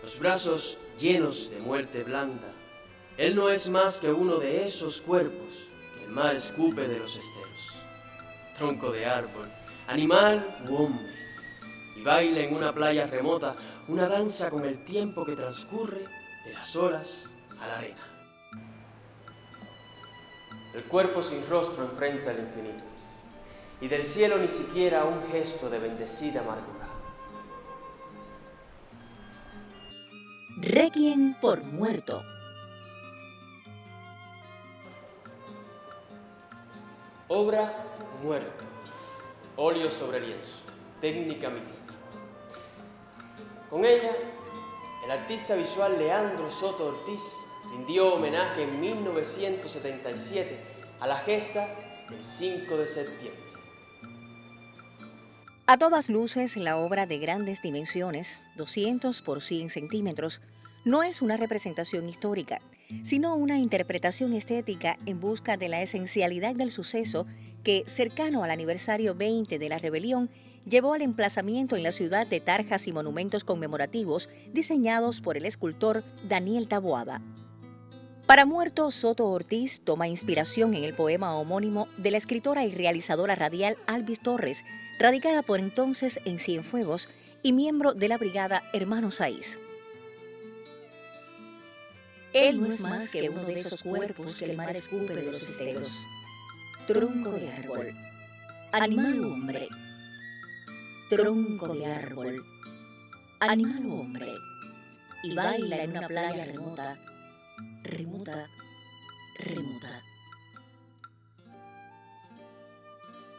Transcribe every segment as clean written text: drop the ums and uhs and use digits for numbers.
los brazos llenos de muerte blanda. Él no es más que uno de esos cuerpos que el mar escupe de los esteros. Tronco de árbol, animal u hombre, y baila en una playa remota una danza con el tiempo que transcurre de las olas a la arena. El cuerpo sin rostro enfrenta el infinito, y del cielo ni siquiera un gesto de bendecida amargura. Requiem por muerto. Obra Muerto, óleo sobre lienzo, técnica mixta. Con ella, el artista visual Leandro Soto Ortiz rindió homenaje en 1977 a la gesta del 5 de septiembre. A todas luces, la obra de grandes dimensiones, 200 por 100 centímetros, no es una representación histórica, sino una interpretación estética en busca de la esencialidad del suceso que, cercano al aniversario 20 de la rebelión, llevó al emplazamiento en la ciudad de tarjas y monumentos conmemorativos diseñados por el escultor Daniel Taboada. Para Muerto, Soto Ortiz toma inspiración en el poema homónimo de la escritora y realizadora radial Alvis Torres, radicada por entonces en Cienfuegos y miembro de la brigada Hermanos Saiz. Él no es más que uno de esos cuerpos que el mar escupe de los esteros. Tronco de árbol, animal o hombre. Tronco de árbol, animal o hombre. Y baila en una playa remota, remota, remota.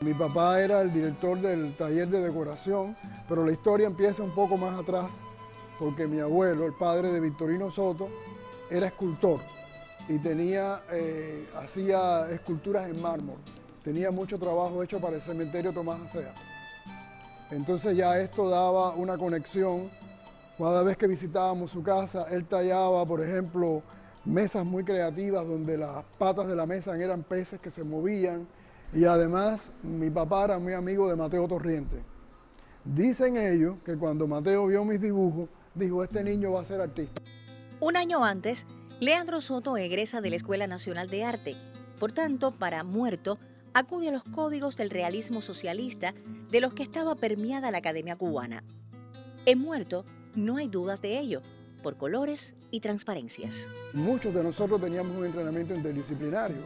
Mi papá era el director del taller de decoración, pero la historia empieza un poco más atrás, porque mi abuelo, el padre de Victorino Soto, era escultor y hacía esculturas en mármol. Tenía mucho trabajo hecho para el cementerio Tomás Acea. Entonces ya esto daba una conexión. Cada vez que visitábamos su casa, él tallaba, por ejemplo, mesas muy creativas donde las patas de la mesa eran peces que se movían. Y además, mi papá era muy amigo de Mateo Torriente. Dicen ellos que cuando Mateo vio mis dibujos, dijo, este niño va a ser artista. Un año antes, Leandro Soto egresa de la Escuela Nacional de Arte. Por tanto, para Muerto, acude a los códigos del realismo socialista de los que estaba permeada la Academia Cubana. En Muerto no hay dudas de ello, por colores y transparencias. Muchos de nosotros teníamos un entrenamiento interdisciplinario,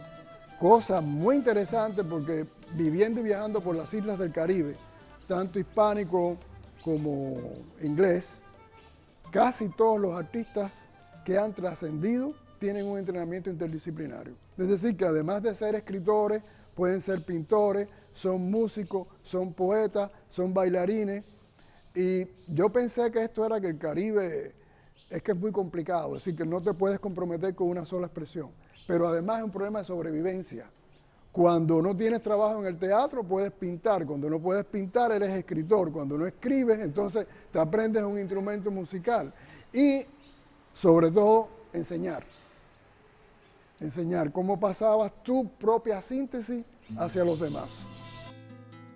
cosa muy interesante porque viviendo y viajando por las islas del Caribe, tanto hispánico como inglés, casi todos los artistas que han trascendido tienen un entrenamiento interdisciplinario. Es decir, que además de ser escritores, pueden ser pintores, son músicos, son poetas, son bailarines. Y yo pensé que esto era que el Caribe es que es muy complicado, es decir, que no te puedes comprometer con una sola expresión. Pero además es un problema de sobrevivencia. Cuando no tienes trabajo en el teatro, puedes pintar. Cuando no puedes pintar, eres escritor. Cuando no escribes, entonces te aprendes un instrumento musical. Y, sobre todo, enseñar. Enseñar cómo pasabas tu propia síntesis hacia los demás.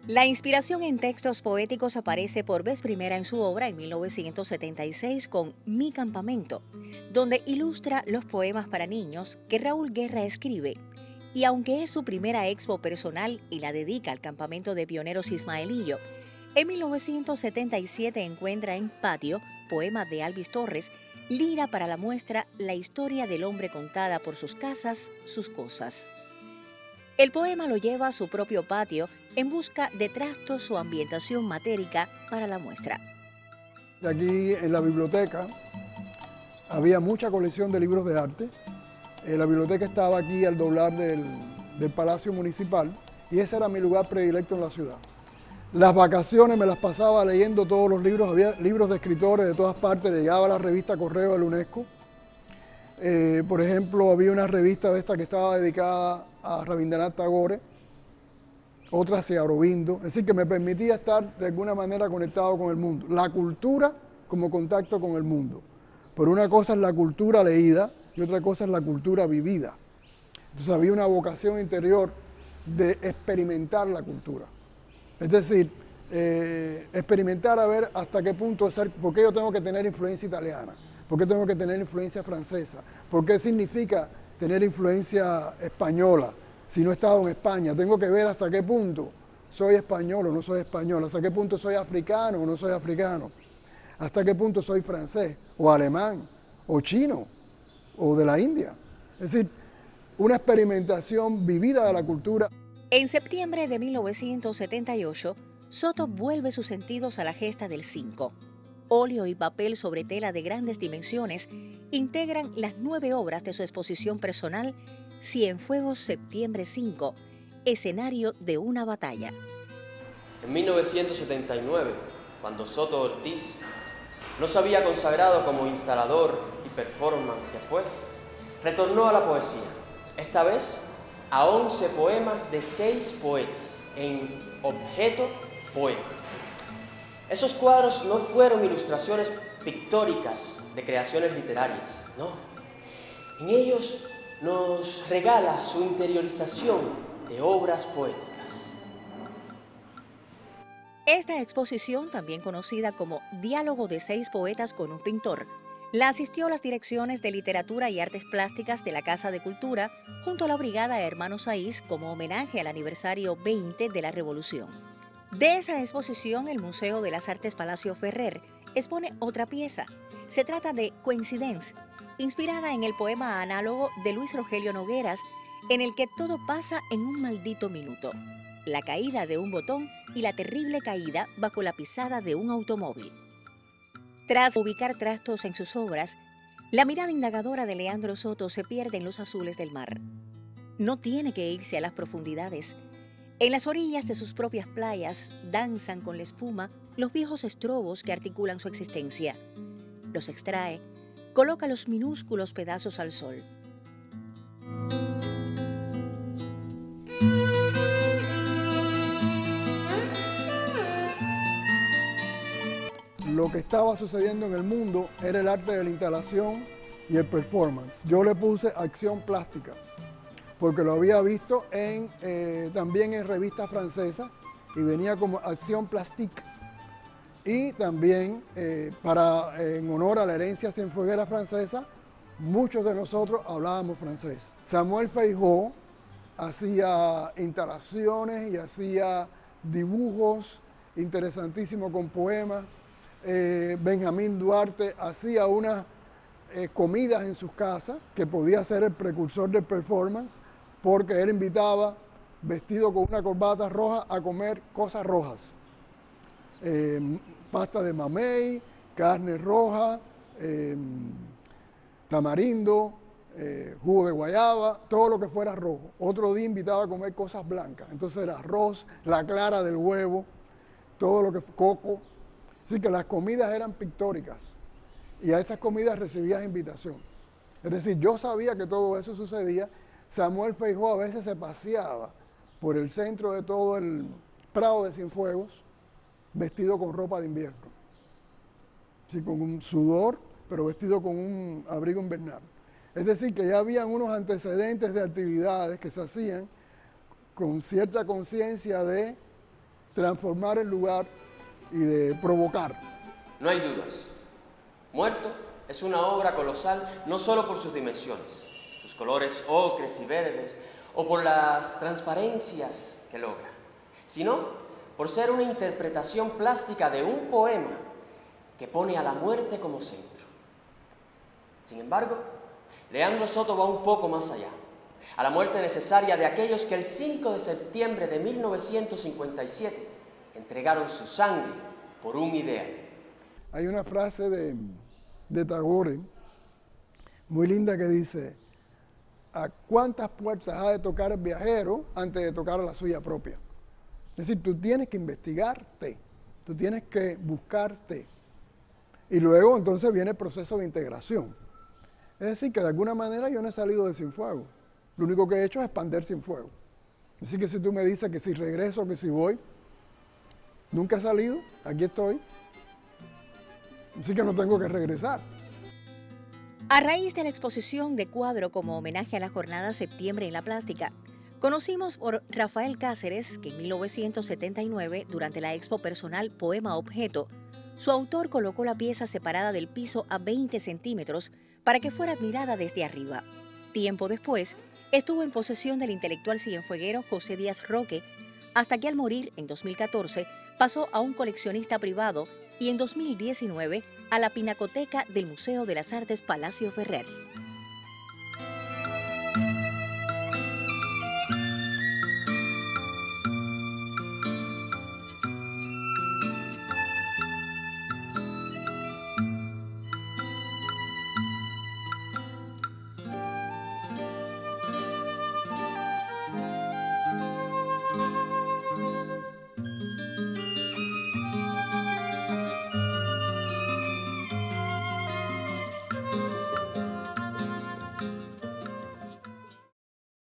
La inspiración en textos poéticos aparece por vez primera en su obra en 1976 con Mi Campamento, donde ilustra los poemas para niños que Raúl Guerra escribe. Y aunque es su primera expo personal y la dedica al campamento de pioneros ismaelillo, en 1977 encuentra en Patio, poema de Alvis Torres, lira para la muestra La historia del hombre contada por sus casas, sus cosas. El poema lo lleva a su propio patio en busca de trastos o ambientación matérica para la muestra. Aquí en la biblioteca había mucha colección de libros de arte. La biblioteca estaba aquí al doblar del Palacio Municipal y ese era mi lugar predilecto en la ciudad. Las vacaciones me las pasaba leyendo todos los libros, había libros de escritores de todas partes, llegaba la revista Correo de la UNESCO. Por ejemplo, había una revista de esta que estaba dedicada a Rabindranath Tagore, otra hacia Aurobindo, es decir, que me permitía estar de alguna manera conectado con el mundo. La cultura como contacto con el mundo. Pero una cosa es la cultura leída y otra cosa es la cultura vivida. Entonces había una vocación interior de experimentar la cultura. Es decir, experimentar a ver hasta qué punto ser, porque yo tengo que tener influencia italiana. ¿Por qué tengo que tener influencia francesa? ¿Por qué significa tener influencia española si no he estado en España? Tengo que ver hasta qué punto soy español o no soy español, hasta qué punto soy africano o no soy africano, hasta qué punto soy francés o alemán o chino o de la India. Es decir, una experimentación vivida de la cultura. En septiembre de 1978, Soto vuelve sus sentidos a la gesta del 5. Óleo y papel sobre tela de grandes dimensiones integran las 9 obras de su exposición personal Cienfuegos Septiembre 5, escenario de una batalla. En 1979, cuando Soto Ortiz no se había consagrado como instalador y performance que fue, retornó a la poesía, esta vez a 11 poemas de 6 poetas en objeto poema. Esos cuadros no fueron ilustraciones pictóricas de creaciones literarias, no. En ellos nos regala su interiorización de obras poéticas. Esta exposición, también conocida como Diálogo de 6 poetas con un pintor, la asistió las direcciones de Literatura y Artes Plásticas de la Casa de Cultura junto a la Brigada Hermanos Saiz como homenaje al aniversario 20 de la Revolución. De esa exposición, el Museo de las Artes Palacio Ferrer expone otra pieza. Se trata de Coincidence, inspirada en el poema análogo de Luis Rogelio Nogueras, en el que todo pasa en un maldito minuto. La caída de un botón y la terrible caída bajo la pisada de un automóvil. Tras ubicar trastos en sus obras, la mirada indagadora de Leandro Soto se pierde en los azules del mar. No tiene que irse a las profundidades. En las orillas de sus propias playas danzan con la espuma los viejos estrobos que articulan su existencia. Los extrae, coloca los minúsculos pedazos al sol. Lo que estaba sucediendo en el mundo era el arte de la instalación y el performance. Yo le puse acción plástica, porque lo había visto también en revistas francesas y venía como acción plastique. Y también, en honor a la herencia cienfueguera francesa, muchos de nosotros hablábamos francés. Samuel Feijó hacía instalaciones y hacía dibujos interesantísimos con poemas. Benjamín Duarte hacía unas comidas en sus casas, que podía ser el precursor del performance, porque él invitaba, vestido con una corbata roja, a comer cosas rojas. Pasta de mamey, carne roja, tamarindo, jugo de guayaba, todo lo que fuera rojo. Otro día invitaba a comer cosas blancas, entonces era arroz, la clara del huevo, todo lo que coco. Así que las comidas eran pictóricas y a estas comidas recibías invitación. Es decir, yo sabía que todo eso sucedía. Samuel Feijó a veces se paseaba por el centro de todo el Prado de Cienfuegos vestido con ropa de invierno. Sí, con un sudor, pero vestido con un abrigo invernal. Es decir, que ya habían unos antecedentes de actividades que se hacían con cierta conciencia de transformar el lugar y de provocar. No hay dudas. Muerto es una obra colosal no solo por sus dimensiones, sus colores ocres y verdes, o por las transparencias que logra, sino por ser una interpretación plástica de un poema que pone a la muerte como centro. Sin embargo, Leandro Soto va un poco más allá, a la muerte necesaria de aquellos que el 5 de septiembre de 1957 entregaron su sangre por un ideal. Hay una frase de Tagore muy linda que dice: ¿a cuántas puertas ha de tocar el viajero antes de tocar a la suya propia? Es decir, tú tienes que investigarte, tú tienes que buscarte. Y luego entonces viene el proceso de integración. Es decir, que de alguna manera yo no he salido de Cienfuegos. Lo único que he hecho es expandir Cienfuegos. Así que si tú me dices que si regreso o que si voy, nunca he salido, aquí estoy. Así que no tengo que regresar. A raíz de la exposición de cuadro como homenaje a la Jornada Septiembre en la Plástica, conocimos por Rafael Cáceres que en 1979, durante la expo personal Poema Objeto, Su autor colocó la pieza separada del piso a 20 centímetros para que fuera admirada desde arriba. Tiempo después, estuvo en posesión del intelectual cienfueguero José Díaz Roque, hasta que al morir en 2014 pasó a un coleccionista privado y en 2019 a la Pinacoteca del Museo de las Artes Palacio Ferrer.